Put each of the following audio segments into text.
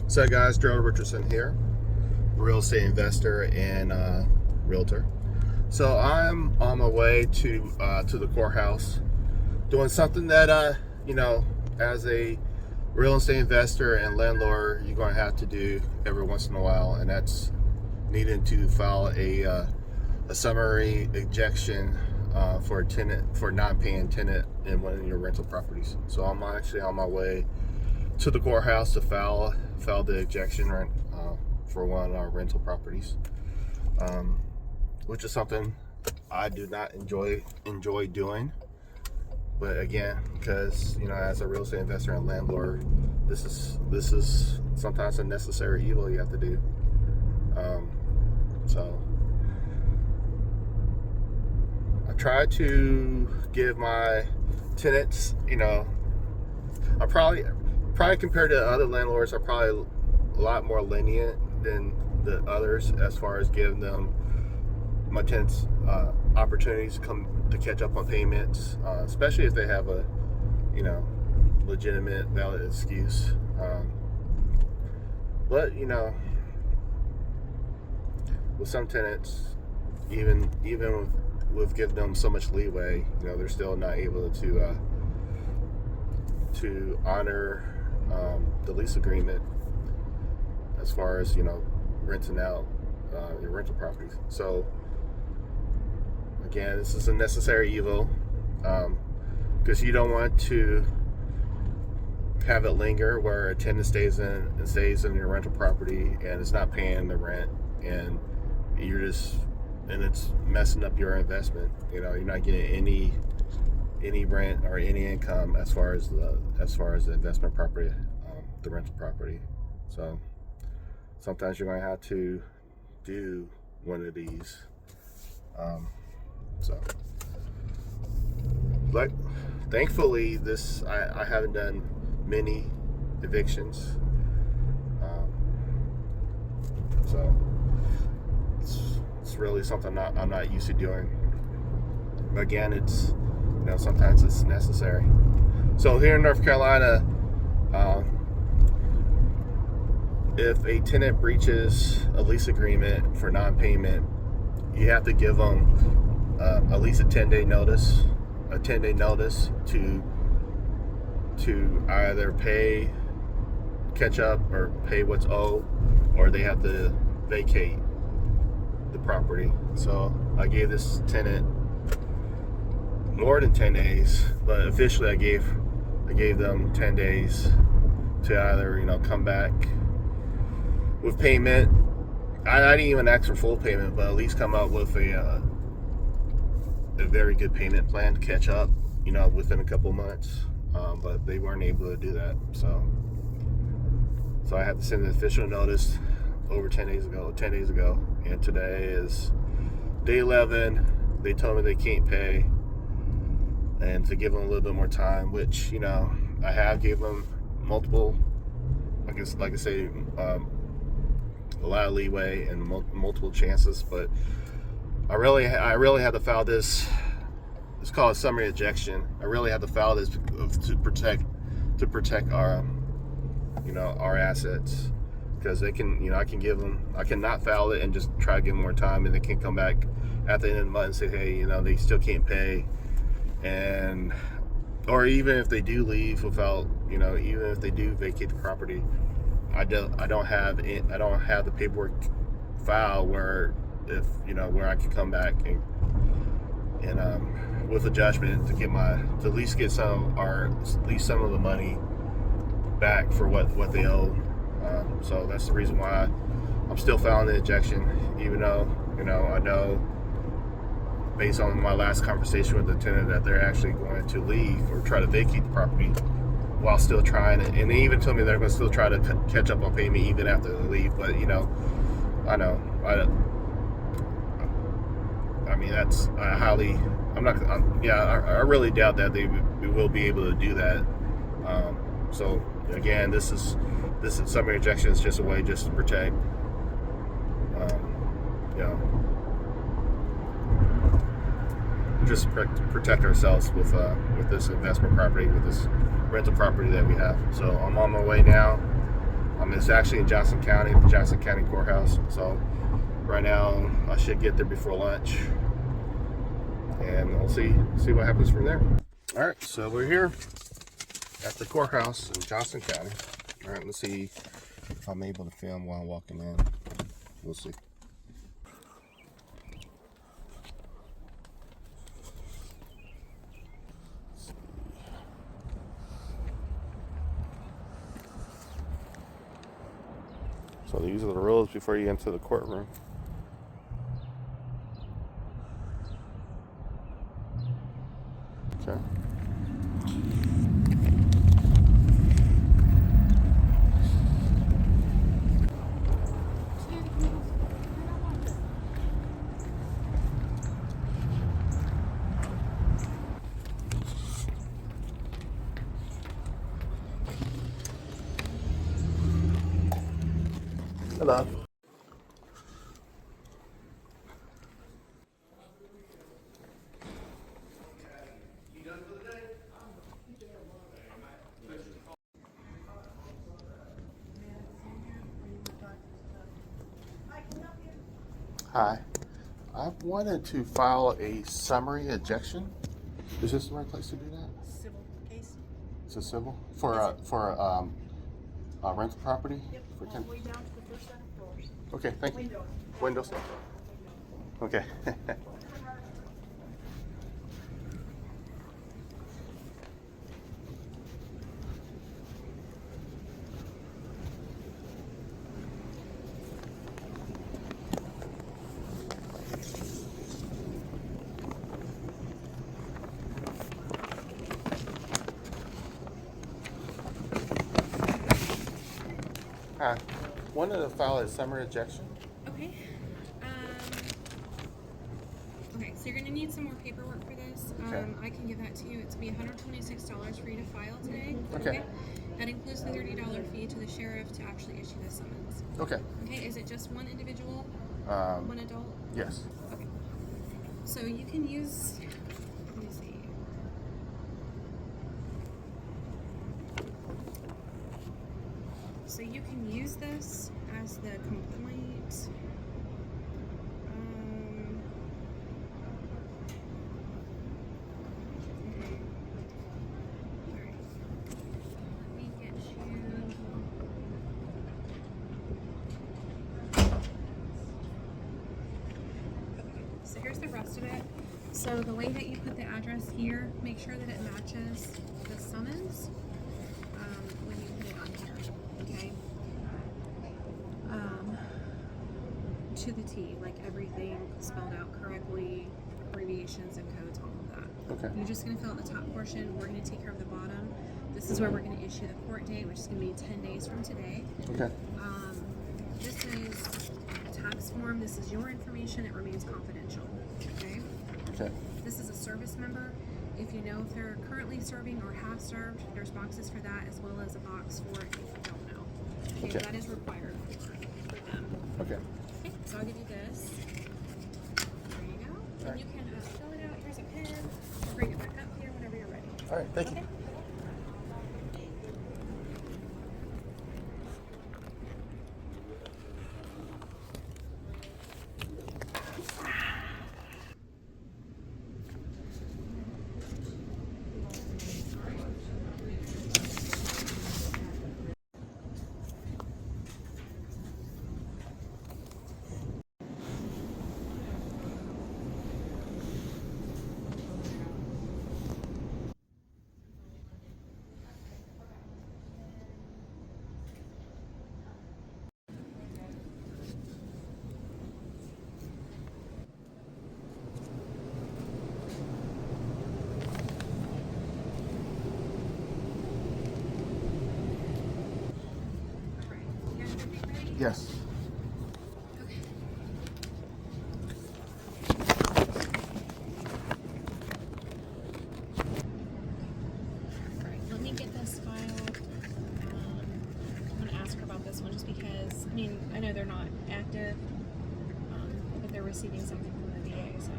So guys, Joe Richardson here, real estate investor and realtor. So I'm on my way to the courthouse, doing something that as a real estate investor and landlord, you're going to have to do every once in a while, and that's needing to file a summary ejection for a tenant, for non-paying tenant in one of your rental properties. So I'm actually on my way to the courthouse to file the ejection rent for one of our rental properties, which is something I do not enjoy doing. But again, because as a real estate investor and landlord, this is sometimes a necessary evil you have to do. So I try to give my tenants, I probably compared to other landlords, are probably a lot more lenient than the others as far as giving them, my tenants, opportunities to catch up on payments, especially if they have a legitimate, valid excuse. But with some tenants, even with giving them so much leeway, they're still not able to honor the lease agreement as far as renting out your rental properties. So again, this is a necessary evil, because you don't want to have it linger where a tenant stays in your rental property and is not paying the rent, and it's messing up your investment. You're not getting any rent or any income as far as the investment property, the rental property. So sometimes you're going to have to do one of these. But thankfully, I haven't done many evictions. So it's really something I'm not used to doing. But again, it's sometimes it's necessary. So here in North Carolina, if a tenant breaches a lease agreement for non-payment, you have to give them at least a 10-day notice. A 10-day notice to either catch up or pay what's owed, or they have to vacate the property. So I gave this tenant more than 10 days, but officially I gave them 10 days to either come back with payment. I didn't even ask for full payment, but at least come up with a very good payment plan to catch up within a couple months. But they weren't able to do that, so I had to send an official notice over 10 days ago, and today is day 11. They told me they can't pay, and to give them a little bit more time, which I have gave them multiple, like I say, a lot of leeway and multiple chances. But I really had to file this. It's called a summary ejection. I really had to file this to protect our our assets, because they can I cannot file it and just try to give them more time, and they can come back at the end of the month and say, hey, they still can't pay. And or even if they do leave without, even if they do vacate the property, I don't have the paperwork file where where I can come back and with a judgment to at least get some of the money back for what they owe. So that's the reason why I'm still filing the ejection, even though I know, based on my last conversation with the tenant, that they're actually going to leave or try to vacate the property while still trying to, and they even told me they're going to still try to catch up on payment even after they leave. But I really doubt that they will be able to do that. So again, this is summary ejection is just a way just to protect, just protect ourselves with this investment property, with this rental property that we have. So I'm on my way now. It's actually in Johnston County, the Johnston County Courthouse. So right now I should get there before lunch, and we'll see what happens from there. All right, so we're here at the courthouse in Johnston County. All right, let's see if I'm able to film while I'm walking in. We'll see. So these are the rules before you enter the courtroom. Okay. Hello. Hi. I wanted to file a summary ejection. Is this the right place to do that? Civil case. It's a civil for a rental property. Yep. For All the way down to the first set of floors. Okay, thank you. Windows. Windows. Okay. Hi. Wanted to file a summary ejection. Okay. Okay, so you're going to need some more paperwork for this. Okay. I can give that to you. It's going to be $126 for you to file today. Okay. That includes the $30 fee to the sheriff to actually issue the summons. Okay. Okay, is it just one individual? One adult? Yes. Okay. So you can use, let me see. So you can use this as the complaint. Alright. Let me get you. So here's the rest of it. So the way that you put the address here, make sure that it matches the summons when you put it on here. Okay. To the T, like everything spelled out correctly, abbreviations and codes, all of that. Okay. You're just going to fill out the top portion. We're going to take care of the bottom. This is where we're going to issue the court date, which is going to be 10 days from today. Okay. This is a tax form. This is your information. It remains confidential. Okay. Okay. This is a service member. If you know if they're currently serving or have served, there's boxes for that as well as a box for if you don't know. Okay. Okay. That is required for them. Okay. Okay, so I'll give you this. There you go. And you can fill it out. Here's a pen. Bring it back up here whenever you're ready. All right. Thank Okay. you. Alright. You guys everything ready? Yes. Okay. Alright, let me get this filed. I'm going to ask her about this one just because, I mean, I know they're not active, but they're receiving something from the VA, so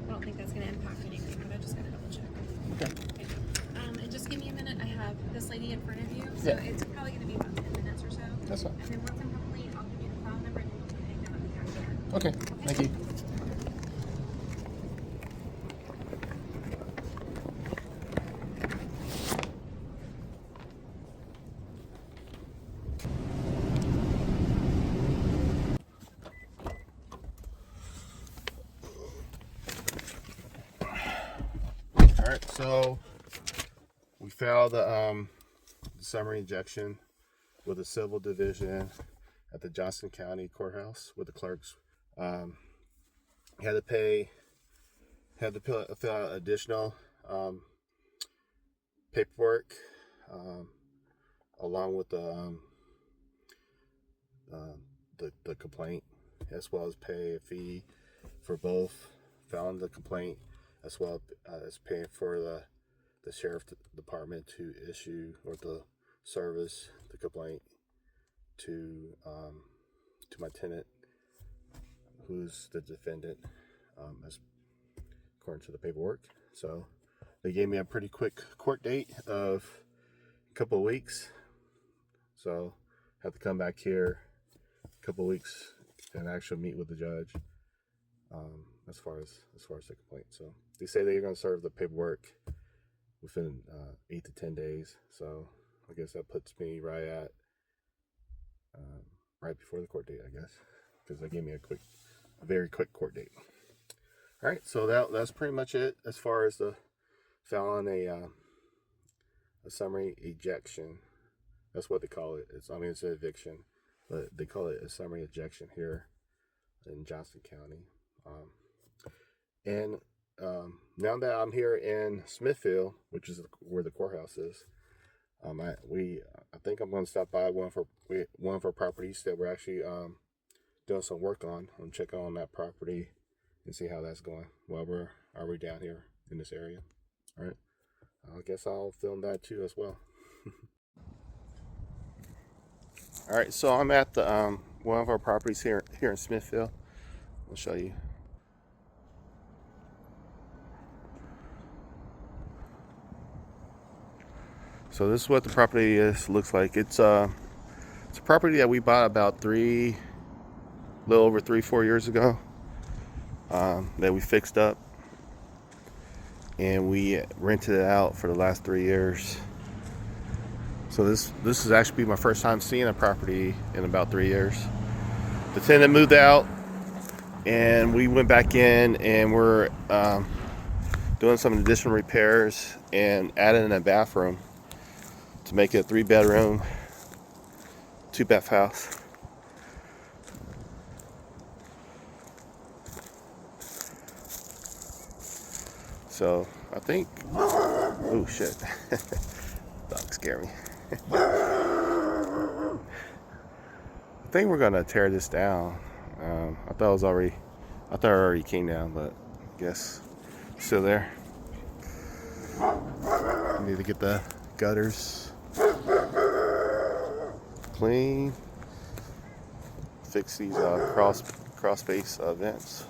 I don't think that's going to impact anything, but I just got to double check. Okay. Okay. And just give me a minute. I have this lady in front of you, so Yeah. it's probably going to be about 10 minutes or so. That's fine. And then once I'm complete, I'll give you the file number and then you can hang that on the calculator. Okay, thank you. All right, so we filed the summary ejection with the civil division at the Johnston County courthouse with the clerks. Had to fill out additional paperwork along with the complaint, as well as pay a fee for both filing the complaint as well as paying for the sheriff department to issue or to service the complaint to my tenant, who's the defendant, as according to the paperwork. So they gave me a pretty quick court date of a couple of weeks. So I have to come back here a couple of weeks and actually meet with the judge as far as the complaint. So they say they're going to serve the paperwork within 8 to 10 days. So I guess that puts me right before the court date, I guess, because they gave me a very quick court date. All right, so that's pretty much it as far as the filing a summary ejection. That's what they call it. It's an eviction, but they call it a summary ejection here in Johnston County. And now that I'm here in Smithfield, which is where the courthouse is, I think I'm going to stop by one of our properties that we're actually doing some work on. I'm checking on that property and see how that's going while we're already down here in this area. All right, I guess I'll film that too as well. All right, so I'm at the one of our properties here in Smithfield. I'll show you. So this is what the property looks like. It's a property that we bought about a little over 3-4 years ago. That we fixed up, and we rented it out for the last 3 years. So this is actually my first time seeing a property in about 3 years. The tenant moved out, and we went back in, and we're doing some additional repairs and adding a bathroom to make it a 3-bedroom, 2-bath house. So I think, oh shit, dog scared me. I think we're gonna tear this down. I thought it already came down, but I guess it's still there. I need to get the gutters clean, fix these cross space vents.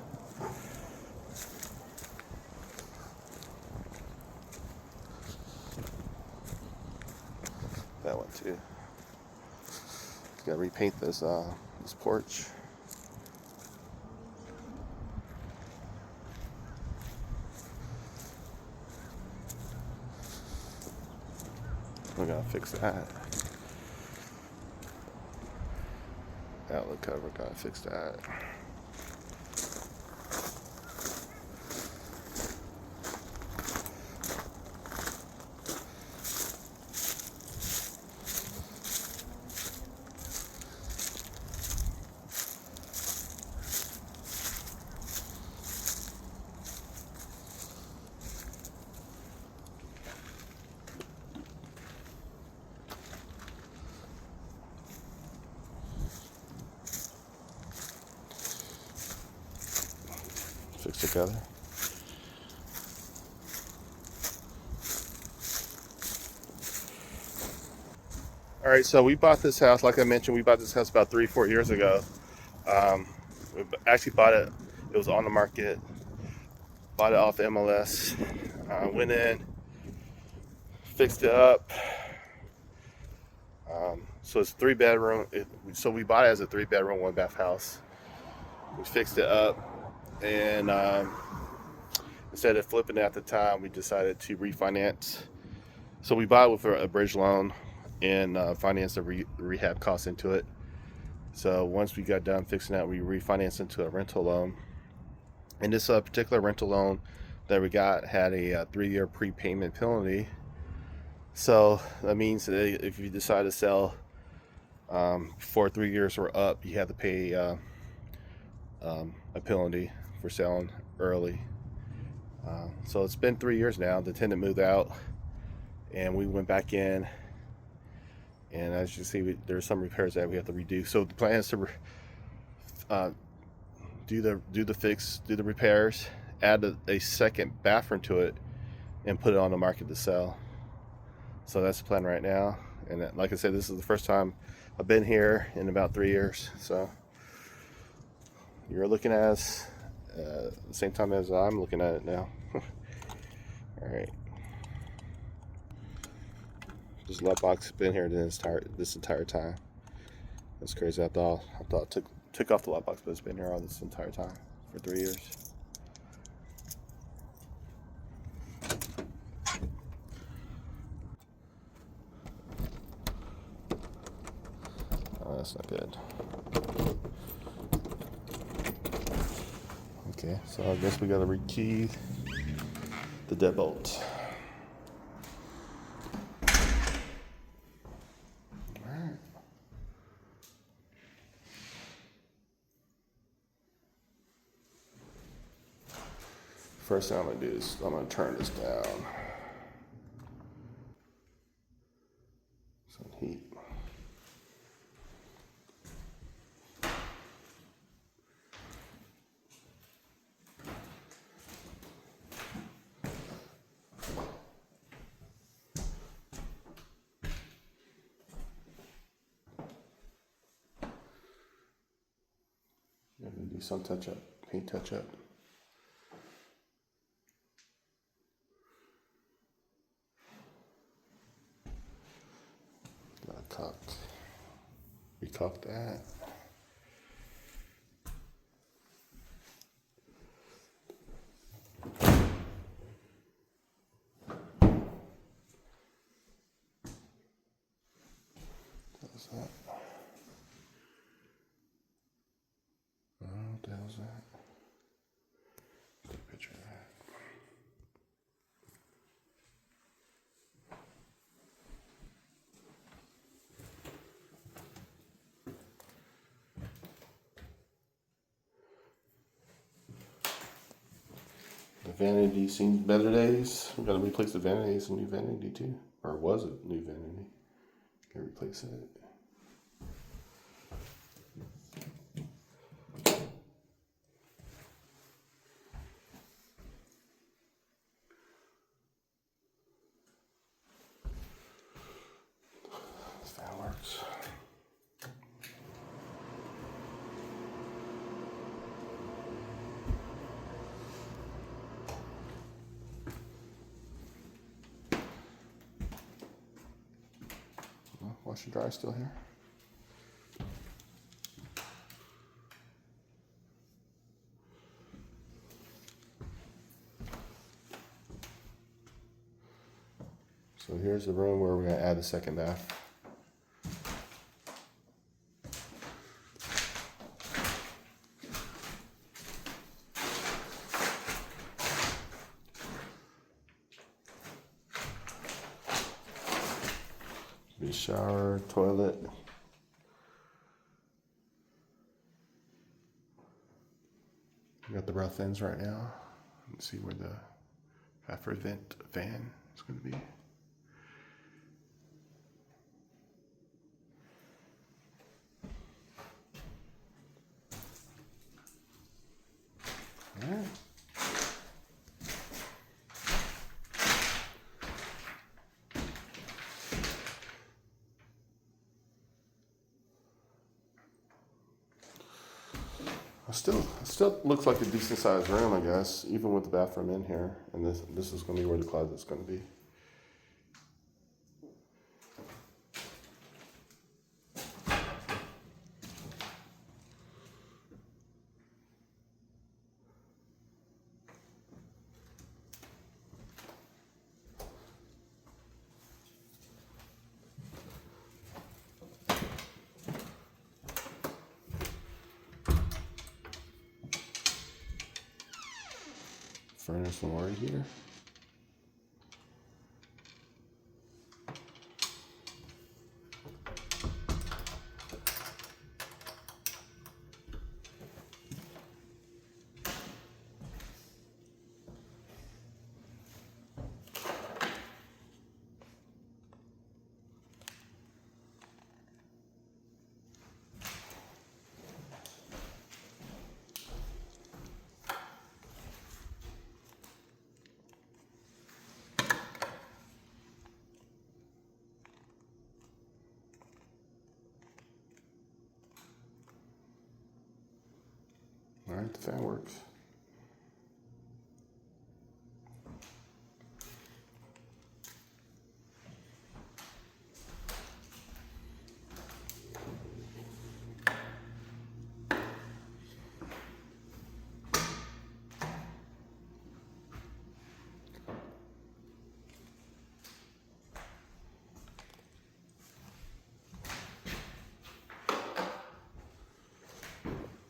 That one too. Gotta repaint this porch. We're gonna fix that. Outlet cover, gotta fix that. Fix together. All right, so we bought this house. Like I mentioned, we bought this house about 3-4 years ago. We actually bought it. It was on the market. Bought it off the MLS. Went in, fixed it up. So it's 3 bedroom. So we bought it as a 3 bedroom, 1 bath house. We fixed it up, and instead of flipping it at the time, we decided to refinance. So we bought it with a bridge loan and financed the rehab costs into it. So once we got done fixing that, we refinanced into a rental loan. And this particular rental loan that we got had a 3-year prepayment penalty. So that means that if you decide to sell before 3 years were up, you have to pay a penalty for selling early. So it's been 3 years now. The tenant moved out, and we went back in. And as you see, there's some repairs that we have to redo. So the plan is to do the repairs, add a second bathroom to it, and put it on the market to sell. So that's the plan right now. And like I said, this is the first time I've been here in about 3 years. So you're looking at us the same time as I'm looking at it now. All right. This lot box has been here this entire time. That's crazy. I thought I took off the lot box, but it's been here all this entire time for 3 years. Oh, that's not good. Okay, so I guess we gotta rekey the deadbolt. First thing I'm gonna do is I'm gonna turn this down. Some heat. I'm gonna do some touch up, paint touch up. Recaulk that. What's that? What the hell's that? Take a picture of that. The vanity seen better days. We gotta replace the vanity. It's a new vanity too, or was a new vanity. Gotta replace it. This fan works. Wash and dry still here. So here's the room where we're going to add the second bath. Be shower, toilet. We got the rough ends right now. Let's see where the half vent fan is going to be. All right. Still looks like a decent sized room, I guess, even with the bathroom in here. And this is going to be where the closet's going to be. Furnace and water heater. All right, the fan works.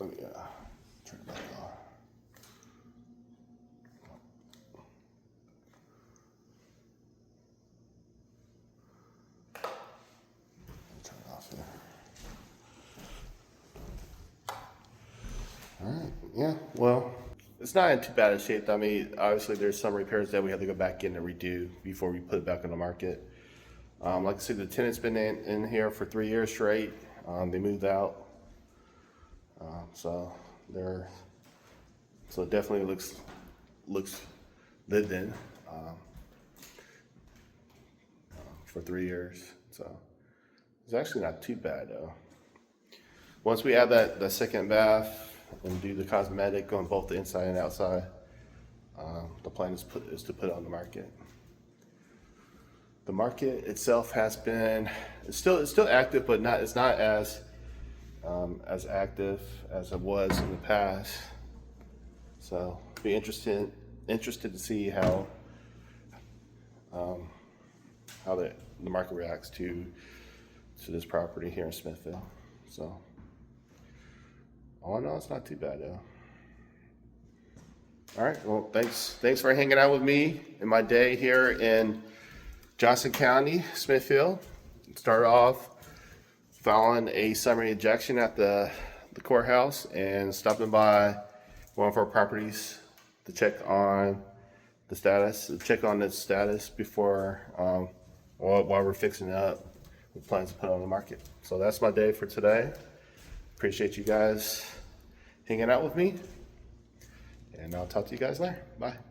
Let me turn it back on. Turn it off here. All right, yeah, well, it's not in too bad a shape. I mean, obviously there's some repairs that we have to go back in and redo before we put it back on the market. Like I said, the tenant's been in here for 3 years straight. They moved out. So it definitely looks lived in for 3 years. So it's actually not too bad though. Once we add that second bath and do the cosmetic on both the inside and outside, the plan is to put it on the market. The market itself has been it's still active, but it's not as active as it was in the past. So be interested to see how the market reacts to this property here in Smithville. So all in all, it's not too bad though. All right, well, thanks for hanging out with me in my day here in Johnston County, Smithville. Started off filing a summary ejection at the courthouse and stopping by one of our properties to check on the status before while we're fixing it up with plans to put it on the market. So that's my day for today. Appreciate you guys hanging out with me, and I'll talk to you guys later. Bye.